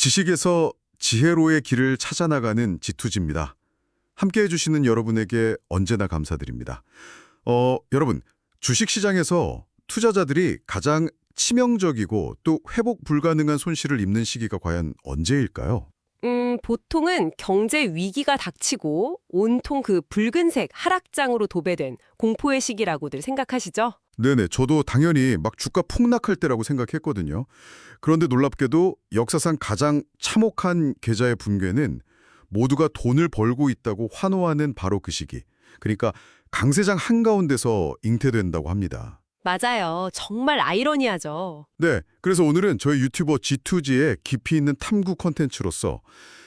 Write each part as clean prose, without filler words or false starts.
지식에서 지혜로의 길을 찾아나가는 지투지입니다. 함께해 주시는 여러분에게 언제나 감사드립니다. 여러분, 주식시장에서 투자자들이 가장 치명적이고 또 회복 불가능한 손실을 입는 시기가 과연 언제일까요? 보통은 경제 위기가 닥치고 온통 그 붉은색 하락장으로 도배된 공포의 시기라고들 생각하시죠? 네네, 저도 당연히 막 주가 폭락할 때라고 생각했거든요. 그런데 놀랍게도 역사상 가장 참혹한 계좌의 붕괴는 모두가 돈을 벌고 있다고 환호하는 바로 그 시기. 그러니까 강세장 한가운데서 잉태된다고 합니다. 맞아요. 정말 아이러니하죠. 네, 그래서 오늘은 저희 유튜버 G2G의 깊이 있는 탐구 콘텐츠로서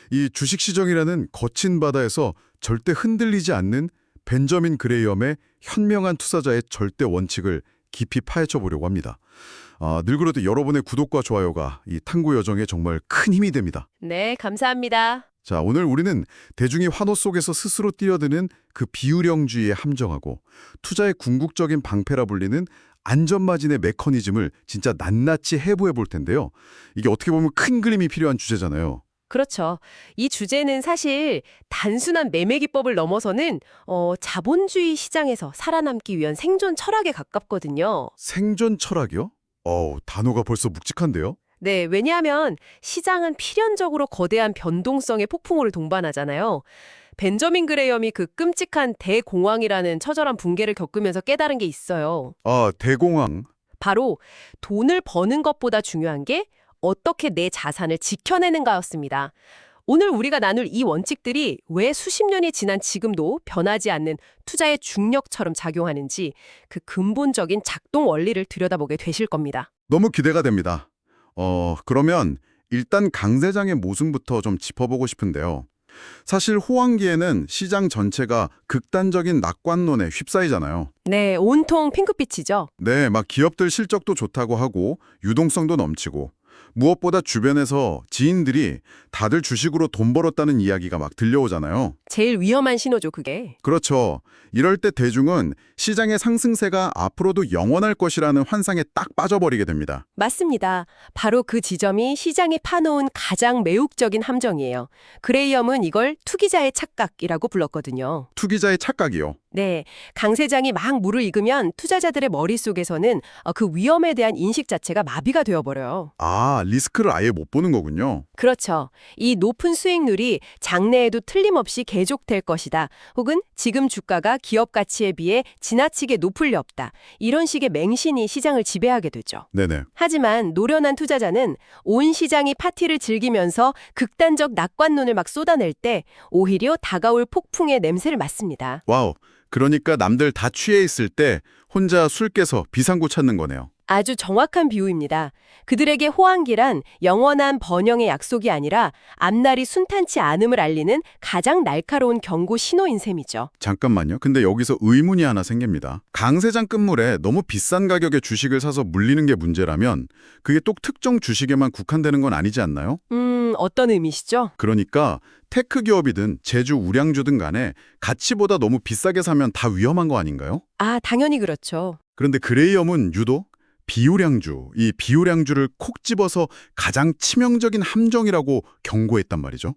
이 주식시장이라는 거친 바다에서 절대 흔들리지 않는 벤저민 그레이엄의 현명한 투자자의 절대 원칙을 깊이 파헤쳐 보려고 합니다. 늘 그래도 여러분의 구독과 좋아요가 이 탐구 여정에 정말 큰 힘이 됩니다. 네, 감사합니다. 자, 오늘 우리는 대중이 환호 속에서 스스로 뛰어드는 그 비유령주의에 함정하고 투자의 궁극적인 방패라 불리는 안전마진의 메커니즘을 진짜 낱낱이 해부해 볼 텐데요. 이게 어떻게 보면 큰 그림이 필요한 주제잖아요. 그렇죠. 이 주제는 사실 단순한 매매 기법을 넘어서는 자본주의 시장에서 살아남기 위한 생존 철학에 가깝거든요. 생존 철학이요? 단어가 벌써 묵직한데요? 네, 왜냐하면 시장은 필연적으로 거대한 변동성의 폭풍우를 동반하잖아요. 벤저민 그레이엄이 그 끔찍한 대공황이라는 처절한 붕괴를 겪으면서 깨달은 게 있어요. 대공황. 바로 돈을 버는 것보다 중요한 게 어떻게 내 자산을 지켜내는가였습니다. 오늘 우리가 나눌 이 원칙들이 왜 수십 년이 지난 지금도 변하지 않는 투자의 중력처럼 작용하는지 그 근본적인 작동 원리를 들여다보게 되실 겁니다. 너무 기대가 됩니다. 그러면 일단 강세장의 모순부터 좀 짚어보고 싶은데요. 사실 호황기에는 시장 전체가 극단적인 낙관론에 휩싸이잖아요. 네, 온통 핑크빛이죠. 네, 막 기업들 실적도 좋다고 하고 유동성도 넘치고 무엇보다 주변에서 지인들이 다들 주식으로 돈 벌었다는 이야기가 막 들려오잖아요. 제일 위험한 신호죠, 그게. 그렇죠. 이럴 때 대중은 시장의 상승세가 앞으로도 영원할 것이라는 환상에 딱 빠져버리게 됩니다. 맞습니다. 바로 그 지점이 시장이 파놓은 가장 매혹적인 함정이에요. 그레이엄은 이걸 투기자의 착각이라고 불렀거든요. 투기자의 착각이요. 네, 강세장이 막 물을 익으면 투자자들의 머릿속에서는 그 위험에 대한 인식 자체가 마비가 되어버려요. 리스크를 아예 못 보는 거군요. 그렇죠. 이 높은 수익률이 장래에도 틀림없이 계속될 것이다. 혹은 지금 주가가 기업 가치에 비해 지나치게 높을 리 없다. 이런 식의 맹신이 시장을 지배하게 되죠. 네네. 하지만 노련한 투자자는 온 시장이 파티를 즐기면서 극단적 낙관론을 막 쏟아낼 때 오히려 다가올 폭풍의 냄새를 맡습니다. 와우. 그러니까 남들 다 취해 있을 때 혼자 술 깨서 비상구 찾는 거네요. 아주 정확한 비유입니다. 그들에게 호황기란 영원한 번영의 약속이 아니라 앞날이 순탄치 않음을 알리는 가장 날카로운 경고 신호인 셈이죠. 잠깐만요. 근데 여기서 의문이 하나 생깁니다. 강세장 끝물에 너무 비싼 가격의 주식을 사서 물리는 게 문제라면 그게 또 특정 주식에만 국한되는 건 아니지 않나요? 어떤 의미시죠? 그러니까 테크 기업이든 제주 우량주든 간에 가치보다 너무 비싸게 사면 다 위험한 거 아닌가요? 당연히 그렇죠. 그런데 그레이엄은 유독 비우량주, 이 비우량주를 콕 집어서 가장 치명적인 함정이라고 경고했단 말이죠.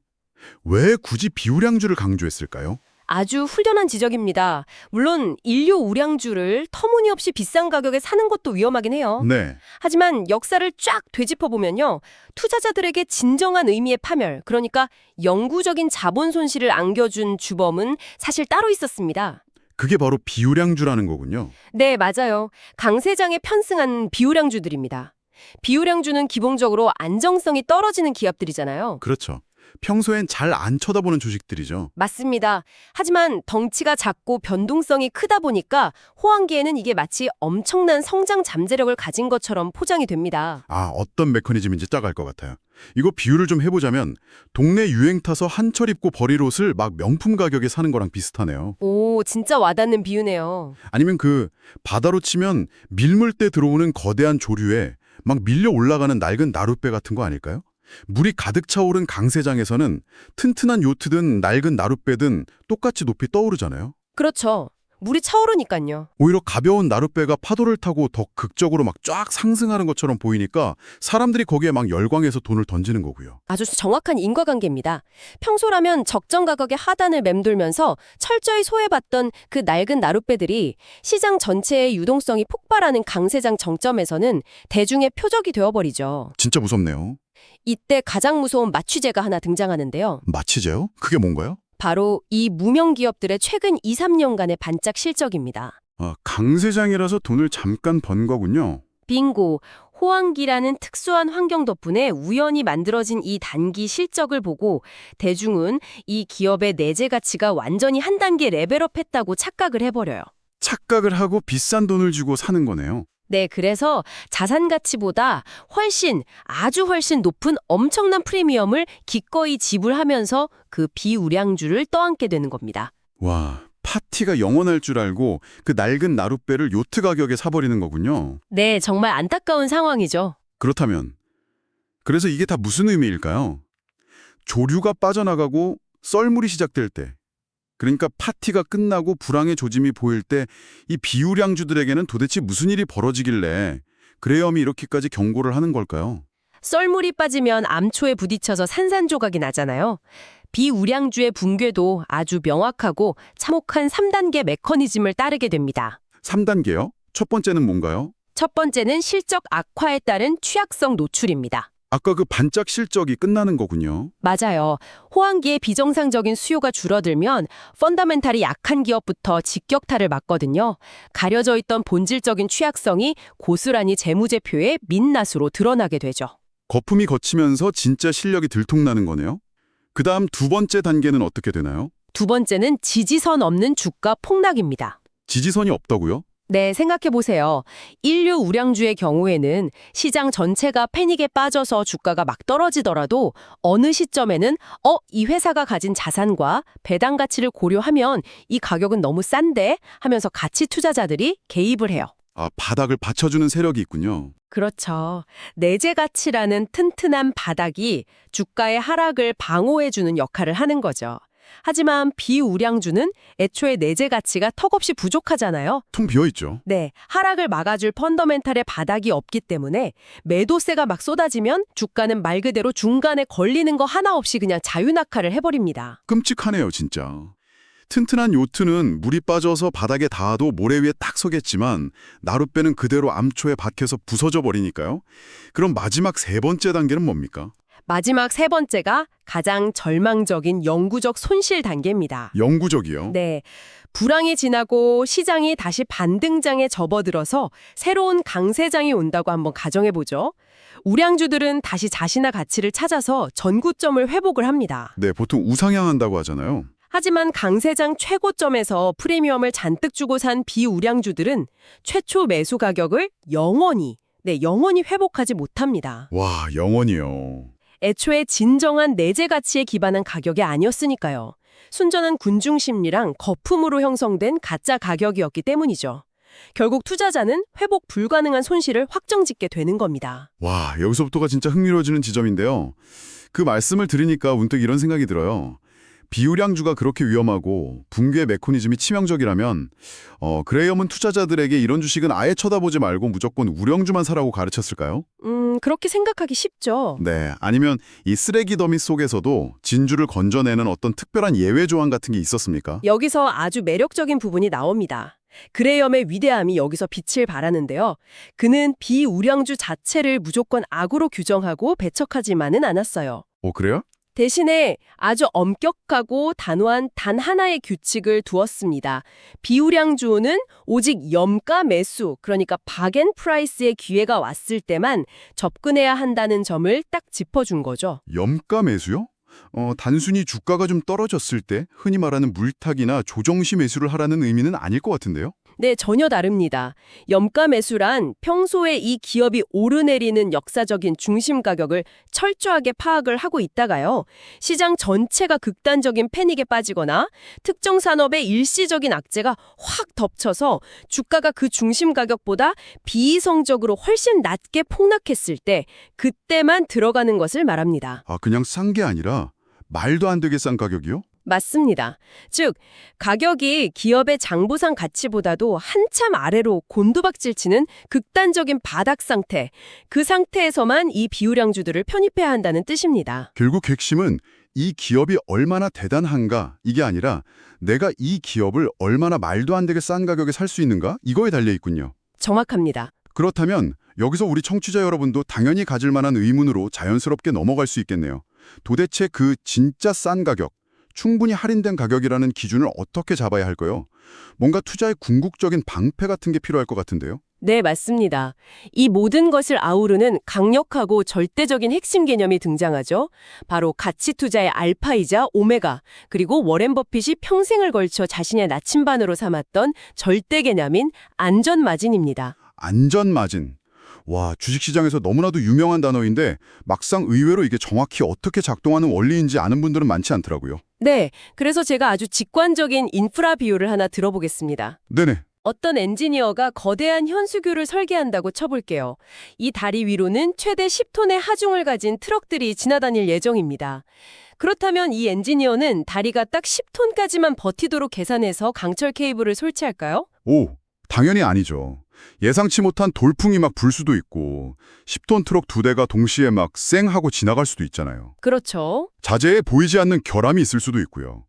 왜 굳이 비우량주를 강조했을까요? 아주 훌륭한 지적입니다. 물론 인류 우량주를 터무니없이 비싼 가격에 사는 것도 위험하긴 해요. 네. 하지만 역사를 쫙 되짚어보면요. 투자자들에게 진정한 의미의 파멸, 그러니까 영구적인 자본 손실을 안겨준 주범은 사실 따로 있었습니다. 그게 바로 비우량주라는 거군요. 네, 맞아요. 강세장에 편승한 비우량주들입니다. 비우량주는 기본적으로 안정성이 떨어지는 기업들이잖아요. 그렇죠. 평소엔 잘 안 쳐다보는 주식들이죠. 맞습니다. 하지만 덩치가 작고 변동성이 크다 보니까 호황기에는 이게 마치 엄청난 성장 잠재력을 가진 것처럼 포장이 됩니다. 어떤 메커니즘인지 딱 알 것 같아요. 이거 비유를 좀 해보자면 동네 유행 타서 한철 입고 버릴 옷을 막 명품 가격에 사는 거랑 비슷하네요. 오, 진짜 와닿는 비유네요. 아니면 그 바다로 치면 밀물때 들어오는 거대한 조류에 막 밀려 올라가는 낡은 나룻배 같은 거 아닐까요? 물이 가득 차오른 강세장에서는 튼튼한 요트든 낡은 나룻배든 똑같이 높이 떠오르잖아요. 그렇죠. 물이 차오르니까요. 오히려 가벼운 나룻배가 파도를 타고 더 극적으로 막 쫙 상승하는 것처럼 보이니까 사람들이 거기에 막 열광해서 돈을 던지는 거고요. 아주 정확한 인과관계입니다. 평소라면 적정 가격의 하단을 맴돌면서 철저히 소외받던 그 낡은 나룻배들이 시장 전체의 유동성이 폭발하는 강세장 정점에서는 대중의 표적이 되어버리죠. 진짜 무섭네요. 이때 가장 무서운 마취제가 하나 등장하는데요. 마취제요? 그게 뭔가요? 바로 이 무명 기업들의 최근 2, 3년간의 반짝 실적입니다. 강세장이라서 돈을 잠깐 번 거군요. 빙고, 호황기라는 특수한 환경 덕분에 우연히 만들어진 이 단기 실적을 보고 대중은 이 기업의 내재 가치가 완전히 한 단계 레벨업했다고 착각을 해버려요. 착각을 하고 비싼 돈을 주고 사는 거네요. 네, 그래서 자산 가치보다 아주 훨씬 높은 엄청난 프리미엄을 기꺼이 지불하면서 그 비우량주를 떠안게 되는 겁니다. 와, 파티가 영원할 줄 알고 그 낡은 나룻배를 요트 가격에 사버리는 거군요. 네, 정말 안타까운 상황이죠. 그렇다면 그래서 이게 다 무슨 의미일까요? 조류가 빠져나가고 썰물이 시작될 때, 그러니까 파티가 끝나고 불황의 조짐이 보일 때 이 비우량주들에게는 도대체 무슨 일이 벌어지길래 그레이엄이 이렇게까지 경고를 하는 걸까요? 썰물이 빠지면 암초에 부딪혀서 산산조각이 나잖아요. 비우량주의 붕괴도 아주 명확하고 참혹한 3단계 메커니즘을 따르게 됩니다. 3단계요? 첫 번째는 뭔가요? 첫 번째는 실적 악화에 따른 취약성 노출입니다. 아까 그 반짝 실적이 끝나는 거군요. 맞아요. 호황기의 비정상적인 수요가 줄어들면 펀더멘탈이 약한 기업부터 직격탄을 맞거든요. 가려져 있던 본질적인 취약성이 고스란히 재무제표의 민낯으로 드러나게 되죠. 거품이 거치면서 진짜 실력이 들통나는 거네요. 그 다음 두 번째 단계는 어떻게 되나요? 두 번째는 지지선 없는 주가 폭락입니다. 지지선이 없다고요? 네, 생각해보세요. 인류 우량주의 경우에는 시장 전체가 패닉에 빠져서 주가가 막 떨어지더라도 어느 시점에는 이 회사가 가진 자산과 배당 가치를 고려하면 이 가격은 너무 싼데 하면서 가치 투자자들이 개입을 해요. 바닥을 받쳐주는 세력이 있군요. 그렇죠. 내재 가치라는 튼튼한 바닥이 주가의 하락을 방어해주는 역할을 하는 거죠. 하지만 비우량주는 애초에 내재 가치가 턱없이 부족하잖아요. 텅 비어있죠. 네, 하락을 막아줄 펀더멘탈의 바닥이 없기 때문에 매도세가 막 쏟아지면 주가는 말 그대로 중간에 걸리는 거 하나 없이 그냥 자유낙하를 해버립니다. 끔찍하네요, 진짜. 튼튼한 요트는 물이 빠져서 바닥에 닿아도 모래 위에 딱 서겠지만 나룻배는 그대로 암초에 박혀서 부서져 버리니까요. 그럼 마지막 세 번째 단계는 뭡니까? 마지막 세 번째가 가장 절망적인 영구적 손실 단계입니다. 영구적이요? 네, 불황이 지나고 시장이 다시 반등장에 접어들어서 새로운 강세장이 온다고 한번 가정해보죠. 우량주들은 다시 자신의 가치를 찾아서 전구점을 회복을 합니다. 네, 보통 우상향한다고 하잖아요. 하지만 강세장 최고점에서 프리미엄을 잔뜩 주고 산 비우량주들은 최초 매수 가격을 영원히 회복하지 못합니다. 와, 영원히요. 애초에 진정한 내재 가치에 기반한 가격이 아니었으니까요. 순전한 군중 심리랑 거품으로 형성된 가짜 가격이었기 때문이죠. 결국 투자자는 회복 불가능한 손실을 확정짓게 되는 겁니다. 와, 여기서부터가 진짜 흥미로워지는 지점인데요. 그 말씀을 들으니까 문득 이런 생각이 들어요. 비우량주가 그렇게 위험하고 붕괴 메커니즘이 치명적이라면 그레이엄은 투자자들에게 이런 주식은 아예 쳐다보지 말고 무조건 우량주만 사라고 가르쳤을까요? 그렇게 생각하기 쉽죠. 네, 아니면 이 쓰레기 더미 속에서도 진주를 건져내는 어떤 특별한 예외 조항 같은 게 있었습니까? 여기서 아주 매력적인 부분이 나옵니다. 그레이엄의 위대함이 여기서 빛을 발하는데요. 그는 비우량주 자체를 무조건 악으로 규정하고 배척하지만은 않았어요. 그래요? 대신에 아주 엄격하고 단호한 단 하나의 규칙을 두었습니다. 비우량주는 오직 염가 매수, 그러니까 바겐 프라이스의 기회가 왔을 때만 접근해야 한다는 점을 딱 짚어준 거죠. 염가 매수요? 단순히 주가가 좀 떨어졌을 때 흔히 말하는 물타기나 조정시 매수를 하라는 의미는 아닐 것 같은데요? 네, 전혀 다릅니다. 염가 매수란 평소에 이 기업이 오르내리는 역사적인 중심 가격을 철저하게 파악을 하고 있다가요. 시장 전체가 극단적인 패닉에 빠지거나 특정 산업의 일시적인 악재가 확 덮쳐서 주가가 그 중심 가격보다 비이성적으로 훨씬 낮게 폭락했을 때 그때만 들어가는 것을 말합니다. 그냥 싼 게 아니라 말도 안 되게 싼 가격이요? 맞습니다. 즉, 가격이 기업의 장부상 가치보다도 한참 아래로 곤두박질 치는 극단적인 바닥 상태, 그 상태에서만 이 비우량주들을 편입해야 한다는 뜻입니다. 결국 핵심은 이 기업이 얼마나 대단한가 이게 아니라 내가 이 기업을 얼마나 말도 안 되게 싼 가격에 살 수 있는가 이거에 달려 있군요. 정확합니다. 그렇다면 여기서 우리 청취자 여러분도 당연히 가질 만한 의문으로 자연스럽게 넘어갈 수 있겠네요. 도대체 그 진짜 싼 가격, 충분히 할인된 가격이라는 기준을 어떻게 잡아야 할까요? 뭔가 투자의 궁극적인 방패 같은 게 필요할 것 같은데요. 네, 맞습니다. 이 모든 것을 아우르는 강력하고 절대적인 핵심 개념이 등장하죠. 바로 가치 투자의 알파이자 오메가, 그리고 워렌 버핏이 평생을 걸쳐 자신의 나침반으로 삼았던 절대 개념인 안전 마진입니다. 안전 마진. 와, 주식시장에서 너무나도 유명한 단어인데 막상 의외로 이게 정확히 어떻게 작동하는 원리인지 아는 분들은 많지 않더라고요. 네, 그래서 제가 아주 직관적인 인프라 비유를 하나 들어보겠습니다. 네네. 어떤 엔지니어가 거대한 현수교를 설계한다고 쳐볼게요. 이 다리 위로는 최대 10톤의 하중을 가진 트럭들이 지나다닐 예정입니다. 그렇다면 이 엔지니어는 다리가 딱 10톤까지만 버티도록 계산해서 강철 케이블을 설치할까요? 오, 당연히 아니죠. 예상치 못한 돌풍이 막 불 수도 있고 10톤 트럭 2대가 동시에 막 쌩 하고 지나갈 수도 있잖아요. 그렇죠. 자재에 보이지 않는 결함이 있을 수도 있고요.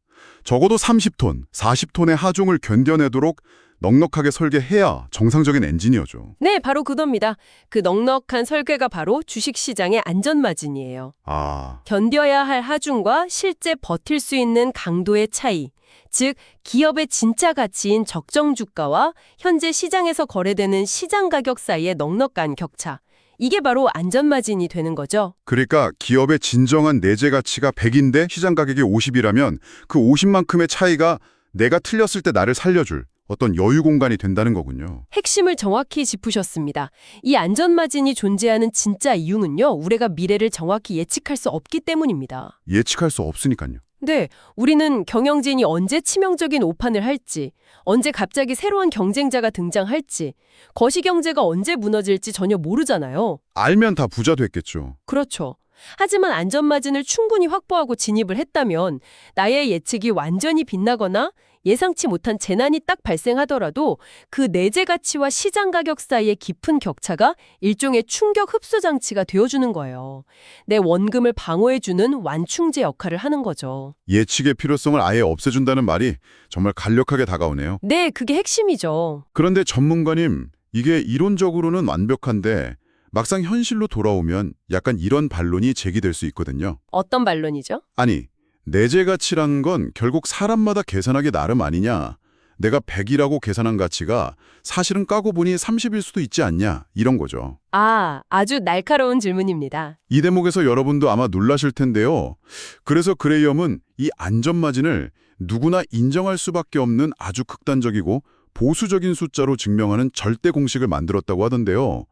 적어도 30톤, 40톤의 하중을 견뎌내도록 넉넉하게 설계해야 정상적인 엔지니어죠. 네, 바로 그겁니다. 그 넉넉한 설계가 바로 주식시장의 안전마진이에요. 아, 견뎌야 할 하중과 실제 버틸 수 있는 강도의 차이, 즉 기업의 진짜 가치인 적정 주가와 현재 시장에서 거래되는 시장 가격 사이의 넉넉한 격차. 이게 바로 안전마진이 되는 거죠. 그러니까 기업의 진정한 내재 가치가 100인데 시장 가격이 50이라면 그 50만큼의 차이가 내가 틀렸을 때 나를 살려줄 어떤 여유 공간이 된다는 거군요. 핵심을 정확히 짚으셨습니다. 이 안전마진이 존재하는 진짜 이유는요, 우리가 미래를 정확히 예측할 수 없기 때문입니다. 예측할 수 없으니까요. 네, 우리는 경영진이 언제 치명적인 오판을 할지, 언제 갑자기 새로운 경쟁자가 등장할지, 거시경제가 언제 무너질지 전혀 모르잖아요. 알면 다 부자 됐겠죠. 그렇죠. 하지만 안전마진을 충분히 확보하고 진입을 했다면 나의 예측이 완전히 빗나거나 예상치 못한 재난이 딱 발생하더라도 그 내재 가치와 시장 가격 사이의 깊은 격차가 일종의 충격 흡수 장치가 되어주는 거예요. 내 원금을 방어해주는 완충제 역할을 하는 거죠. 예측의 필요성을 아예 없애준다는 말이 정말 간략하게 다가오네요. 네, 그게 핵심이죠. 그런데 전문가님, 이게 이론적으로는 완벽한데 막상 현실로 돌아오면 약간 이런 반론이 제기될 수 있거든요. 어떤 반론이죠? 아니, 내재 가치란 건 결국 사람마다 계산하기 나름 아니냐. 내가 100이라고 계산한 가치가 사실은 까고 보니 30일 수도 있지 않냐. 이런 거죠. 아주 날카로운 질문입니다. 이 대목에서 여러분도 아마 놀라실 텐데요. 그래서 그레이엄은 이 안전마진을 누구나 인정할 수밖에 없는 아주 극단적이고 보수적인 숫자로 증명하는 절대 공식을 만들었다고 하던데요.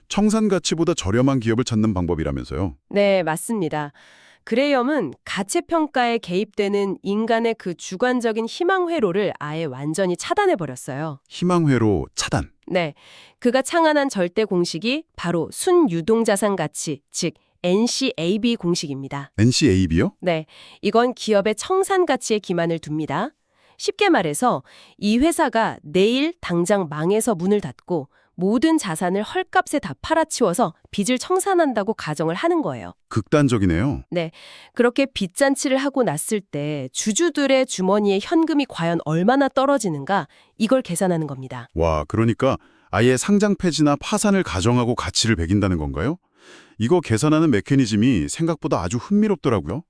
청산 가치보다 저렴한 기업을 찾는 방법이라면서요. 네, 맞습니다. 그레이엄은 가치평가에 개입되는 인간의 그 주관적인 희망 회로를 아예 완전히 차단해버렸어요. 희망회로 차단. 네, 그가 창안한 절대 공식이 바로 순유동자산 가치, 즉 NCAB 공식입니다. NCAB요? 네, 이건 기업의 청산 가치에 기반을 둡니다. 쉽게 말해서 이 회사가 내일 당장 망해서 문을 닫고 모든 자산을 헐값에 다 팔아치워서 빚을 청산한다고 가정을 하는 거예요. 극단적이네요. 네, 그렇게 빚잔치를 하고 났을 때 주주들의 주머니에 현금이 과연 얼마나 떨어지는가 이걸 계산하는 겁니다. 와, 그러니까 아예 상장 폐지나 파산을 가정하고 가치를 매긴다는 건가요? 이거 계산하는 메커니즘이 생각보다 아주 흥미롭더라고요.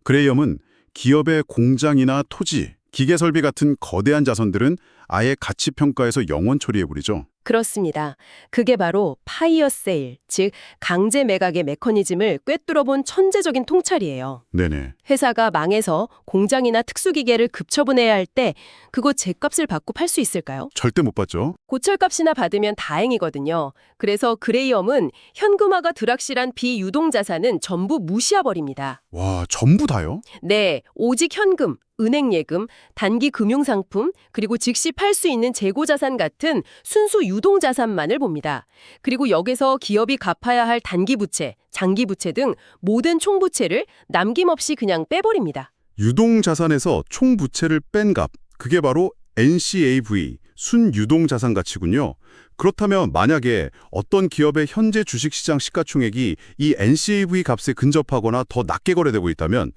그레이엄은 기업의 공장이나 토지, 기계 설비 같은 거대한 자산들은 아예 가치 평가에서 영원 처리해버리죠. 그렇습니다. 그게 바로 파이어 세일, 즉 강제 매각의 메커니즘을 꿰뚫어본 천재적인 통찰이에요. 네네. 회사가 망해서 공장이나 특수기계를 급처분해야 할 때 그거 제값을 받고 팔 수 있을까요? 절대 못 받죠. 고철값이나 받으면 다행이거든요. 그래서 그레이엄은 현금화가 불확실한 비유동자산은 전부 무시해버립니다. 와, 전부 다요? 네, 오직 현금, 은행 예금, 단기 금융상품, 그리고 즉시 팔 수 있는 재고자산 같은 순수 유동자산만을 봅니다. 그리고 여기서 기업이 갚아야 할 단기 부채, 장기 부채 등 모든 총부채를 남김없이 그냥 빼버립니다. 유동자산에서 총 부채를 뺀 값, 그게 바로 NCAV, 순유동자산 가치군요. 그렇다면 만약에 어떤 기업의 현재 주식시장 시가총액이 이 NCAV 값에 근접하거나 더 낮게 거래되고 있다면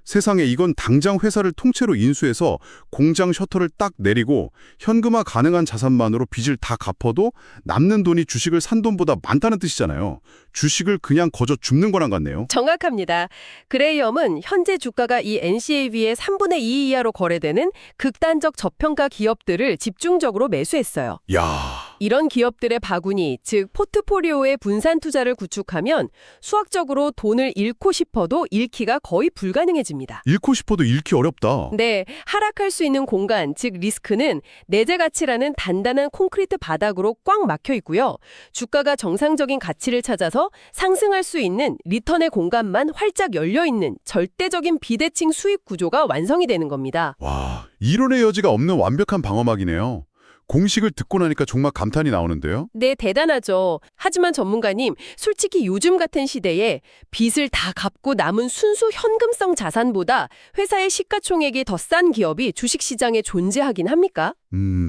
세상에 이건 당장 회사를 통째로 인수해서 공장 셔터를 딱 내리고 현금화 가능한 자산만으로 빚을 다 갚아도 남는 돈이 주식을 산 돈보다 많다는 뜻이잖아요. 주식을 그냥 거저 줍는 거랑 같네요. 정확합니다. 그레이엄은 현재 주가가 이 NCAV의 3분의 2 이하로 거래되는 극단적 저평가 기업들을 집중적으로 매수했어요. 야, 이런 기업들의 바구니, 즉 포트폴리오의 분산 투자를 구축하면 수학적으로 돈을 잃고 싶어도 잃기가 거의 불가능해집니다. 잃고 싶어도 잃기 어렵다. 네, 하락할 수 있는 공간, 즉 리스크는 내재 가치라는 단단한 콘크리트 바닥으로 꽉 막혀 있고요. 주가가 정상적인 가치를 찾아서 상승할 수 있는 리턴의 공간만 활짝 열려 있는 절대적인 비대칭 수익 구조가 완성이 되는 겁니다. 와, 이론의 여지가 없는 완벽한 방어막이네요. 공식을 듣고 나니까 정말 감탄이 나오는데요. 네, 대단하죠. 하지만 전문가님, 솔직히 요즘 같은 시대에 빚을 다 갚고 남은 순수 현금성 자산보다 회사의 시가총액이 더 싼 기업이 주식시장에 존재하긴 합니까?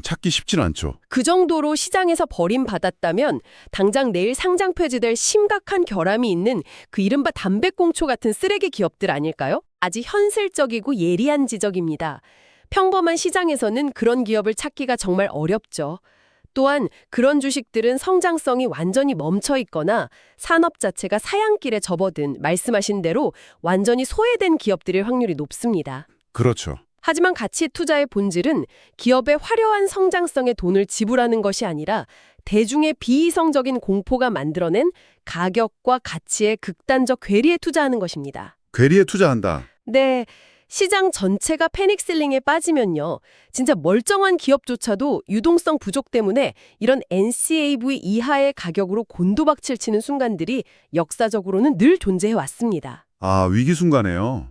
찾기 쉽진 않죠. 그 정도로 시장에서 버림받았다면 당장 내일 상장 폐지될 심각한 결함이 있는 그 이른바 담배꽁초 같은 쓰레기 기업들 아닐까요? 아주 현실적이고 예리한 지적입니다. 평범한 시장에서는 그런 기업을 찾기가 정말 어렵죠. 또한 그런 주식들은 성장성이 완전히 멈춰 있거나 산업 자체가 사양길에 접어든 말씀하신 대로 완전히 소외된 기업들일 확률이 높습니다. 그렇죠. 하지만 가치 투자의 본질은 기업의 화려한 성장성에 돈을 지불하는 것이 아니라 대중의 비이성적인 공포가 만들어낸 가격과 가치의 극단적 괴리에 투자하는 것입니다. 괴리에 투자한다. 네, 시장 전체가 패닉셀링에 빠지면요. 진짜 멀쩡한 기업조차도 유동성 부족 때문에 이런 NCAV 이하의 가격으로 곤두박질 치는 순간들이 역사적으로는 늘 존재해 왔습니다. 아, 위기 순간에요.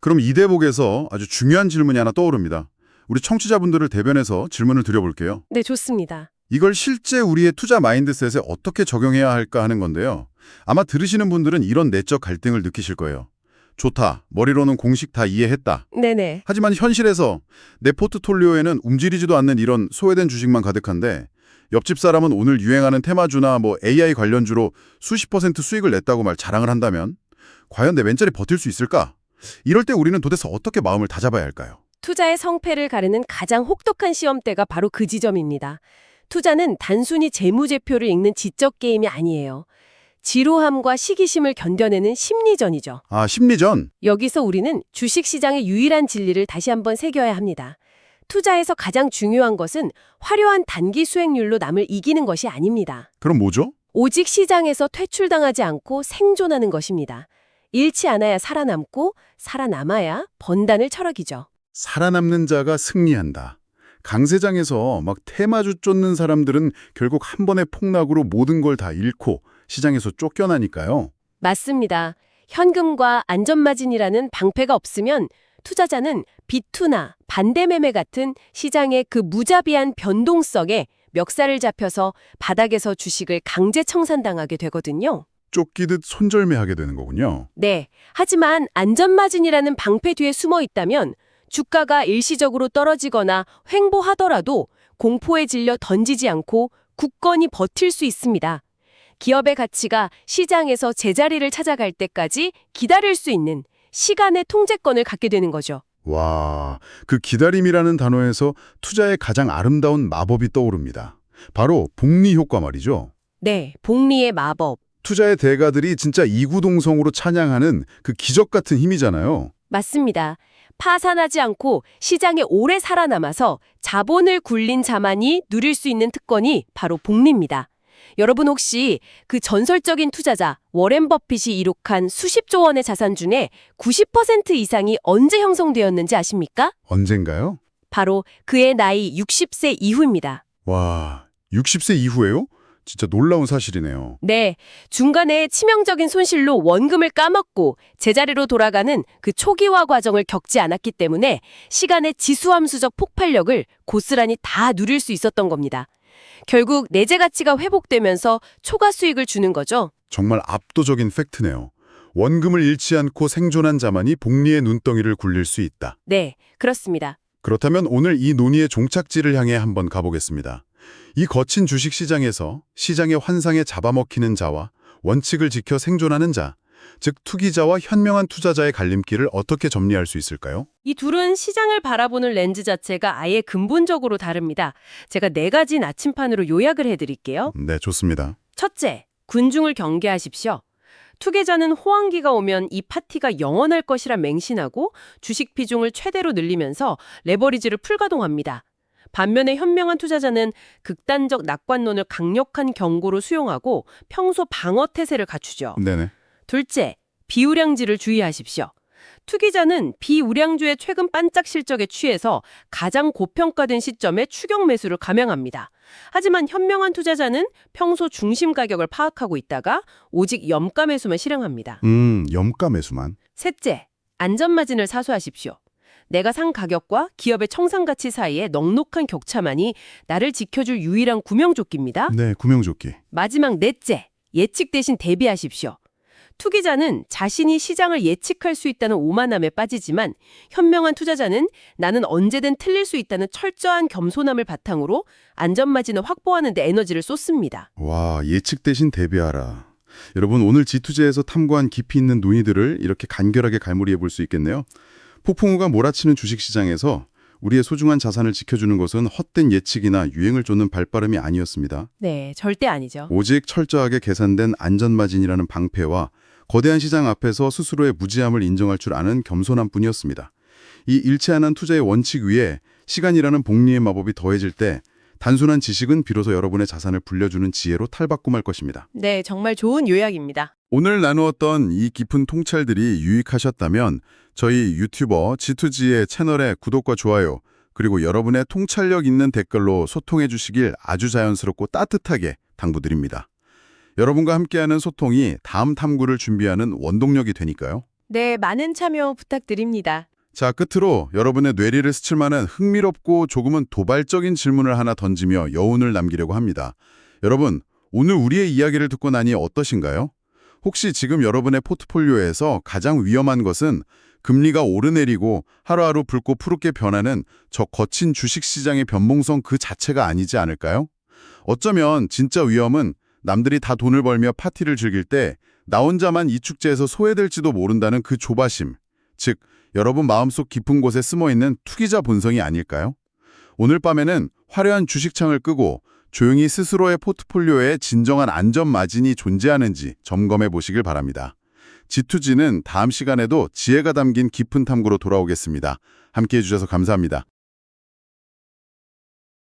그럼 이 대목에서 아주 중요한 질문이 하나 떠오릅니다. 우리 청취자분들을 대변해서 질문을 드려볼게요. 네, 좋습니다. 이걸 실제 우리의 투자 마인드셋에 어떻게 적용해야 할까 하는 건데요. 아마 들으시는 분들은 이런 내적 갈등을 느끼실 거예요. 좋다. 머리로는 공식 다 이해했다. 네네. 하지만 현실에서 내 포트폴리오에는 움직이지도 않는 이런 소외된 주식만 가득한데 옆집 사람은 오늘 유행하는 테마주나 AI 관련주로 수십 % 수익을 냈다고 자랑을 한다면 과연 내 멘탈이 버틸 수 있을까? 이럴 때 우리는 도대체 어떻게 마음을 다잡아야 할까요? 투자의 성패를 가르는 가장 혹독한 시험대가 바로 그 지점입니다. 투자는 단순히 재무제표를 읽는 지적 게임이 아니에요. 지루함과 시기심을 견뎌내는 심리전이죠. 아, 심리전? 여기서 우리는 주식시장의 유일한 진리를 다시 한번 새겨야 합니다. 투자에서 가장 중요한 것은 화려한 단기 수익률로 남을 이기는 것이 아닙니다. 그럼 뭐죠? 오직 시장에서 퇴출당하지 않고 생존하는 것입니다. 잃지 않아야 살아남고 살아남아야 번다는 철학이죠. 살아남는 자가 승리한다. 강세장에서 테마주 쫓는 사람들은 결국 한 번의 폭락으로 모든 걸 다 잃고 시장에서 쫓겨나니까요. 맞습니다. 현금과 안전마진이라는 방패가 없으면 투자자는 비투나 반대매매 같은 시장의 그 무자비한 변동성에 멱살을 잡혀서 바닥에서 주식을 강제 청산당하게 되거든요. 쫓기듯 손절매하게 되는 거군요. 네. 하지만 안전마진이라는 방패 뒤에 숨어 있다면 주가가 일시적으로 떨어지거나 횡보하더라도 공포에 질려 던지지 않고 굳건히 버틸 수 있습니다. 기업의 가치가 시장에서 제자리를 찾아갈 때까지 기다릴 수 있는 시간의 통제권을 갖게 되는 거죠. 와, 그 기다림이라는 단어에서 투자의 가장 아름다운 마법이 떠오릅니다. 바로 복리 효과 말이죠. 네, 복리의 마법. 투자의 대가들이 진짜 이구동성으로 찬양하는 그 기적 같은 힘이잖아요. 맞습니다. 파산하지 않고 시장에 오래 살아남아서 자본을 굴린 자만이 누릴 수 있는 특권이 바로 복리입니다. 여러분 혹시 그 전설적인 투자자 워렌 버핏이 이룩한 수십조 원의 자산 중에 90% 이상이 언제 형성되었는지 아십니까? 언젠가요? 바로 그의 나이 60세 이후입니다. 와, 60세 이후에요? 진짜 놀라운 사실이네요. 네, 중간에 치명적인 손실로 원금을 까먹고 제자리로 돌아가는 그 초기화 과정을 겪지 않았기 때문에 시간의 지수함수적 폭발력을 고스란히 다 누릴 수 있었던 겁니다. 결국 내재 가치가 회복되면서 초과 수익을 주는 거죠. 정말 압도적인 팩트네요. 원금을 잃지 않고 생존한 자만이 복리의 눈덩이를 굴릴 수 있다. 네, 그렇습니다. 그렇다면 오늘 이 논의의 종착지를 향해 한번 가보겠습니다. 이 거친 주식시장에서 시장의 환상에 잡아먹히는 자와 원칙을 지켜 생존하는 자, 즉 투기자와 현명한 투자자의 갈림길을 어떻게 정리할 수 있을까요? 이 둘은 시장을 바라보는 렌즈 자체가 아예 근본적으로 다릅니다. 제가 4가지 나침판으로 요약을 해드릴게요. 네, 좋습니다. 첫째, 군중을 경계하십시오. 투기자는 호황기가 오면 이 파티가 영원할 것이라 맹신하고 주식 비중을 최대로 늘리면서 레버리지를 풀가동합니다. 반면에 현명한 투자자는 극단적 낙관론을 강력한 경고로 수용하고 평소 방어 태세를 갖추죠. 네네. 둘째, 비우량지를 주의하십시오. 투기자는 비우량주의 최근 반짝 실적에 취해서 가장 고평가된 시점에 추격 매수를 감행합니다. 하지만 현명한 투자자는 평소 중심 가격을 파악하고 있다가 오직 염가 매수만 실행합니다. 염가 매수만. 셋째, 안전마진을 사수하십시오. 내가 산 가격과 기업의 청산가치 사이에 넉넉한 격차만이 나를 지켜줄 유일한 구명조끼입니다. 네, 구명조끼. 마지막 넷째, 예측 대신 대비하십시오. 투기자는 자신이 시장을 예측할 수 있다는 오만함에 빠지지만 현명한 투자자는 나는 언제든 틀릴 수 있다는 철저한 겸손함을 바탕으로 안전마진을 확보하는 데 에너지를 쏟습니다. 와, 예측 대신 대비하라. 여러분, 오늘 지투제에서 탐구한 깊이 있는 논의들을 이렇게 간결하게 갈무리해 볼 수 있겠네요. 폭풍우가 몰아치는 주식시장에서 우리의 소중한 자산을 지켜주는 것은 헛된 예측이나 유행을 쫓는 발빠름이 아니었습니다. 네, 절대 아니죠. 오직 철저하게 계산된 안전마진이라는 방패와 거대한 시장 앞에서 스스로의 무지함을 인정할 줄 아는 겸손함뿐이었습니다. 이 잃지 않은 투자의 원칙 위에 시간이라는 복리의 마법이 더해질 때 단순한 지식은 비로소 여러분의 자산을 불려주는 지혜로 탈바꿈할 것입니다. 네, 정말 좋은 요약입니다. 오늘 나누었던 이 깊은 통찰들이 유익하셨다면 저희 유튜버 G2G의 채널에 구독과 좋아요, 그리고 여러분의 통찰력 있는 댓글로 소통해 주시길 아주 자연스럽고 따뜻하게 당부드립니다. 여러분과 함께하는 소통이 다음 탐구를 준비하는 원동력이 되니까요. 네, 많은 참여 부탁드립니다. 자, 끝으로 여러분의 뇌리를 스칠 만한 흥미롭고 조금은 도발적인 질문을 하나 던지며 여운을 남기려고 합니다. 여러분, 오늘 우리의 이야기를 듣고 나니 어떠신가요? 혹시 지금 여러분의 포트폴리오에서 가장 위험한 것은 금리가 오르내리고 하루하루 붉고 푸르게 변하는 저 거친 주식시장의 변동성 그 자체가 아니지 않을까요? 어쩌면 진짜 위험은 남들이 다 돈을 벌며 파티를 즐길 때 나 혼자만 이 축제에서 소외될지도 모른다는 그 조바심, 즉 여러분 마음속 깊은 곳에 숨어있는 투기자 본성이 아닐까요? 오늘 밤에는 화려한 주식창을 끄고 조용히 스스로의 포트폴리오에 진정한 안전 마진이 존재하는지 점검해 보시길 바랍니다. G2G는 다음 시간에도 지혜가 담긴 깊은 탐구로 돌아오겠습니다. 함께해 주셔서 감사합니다.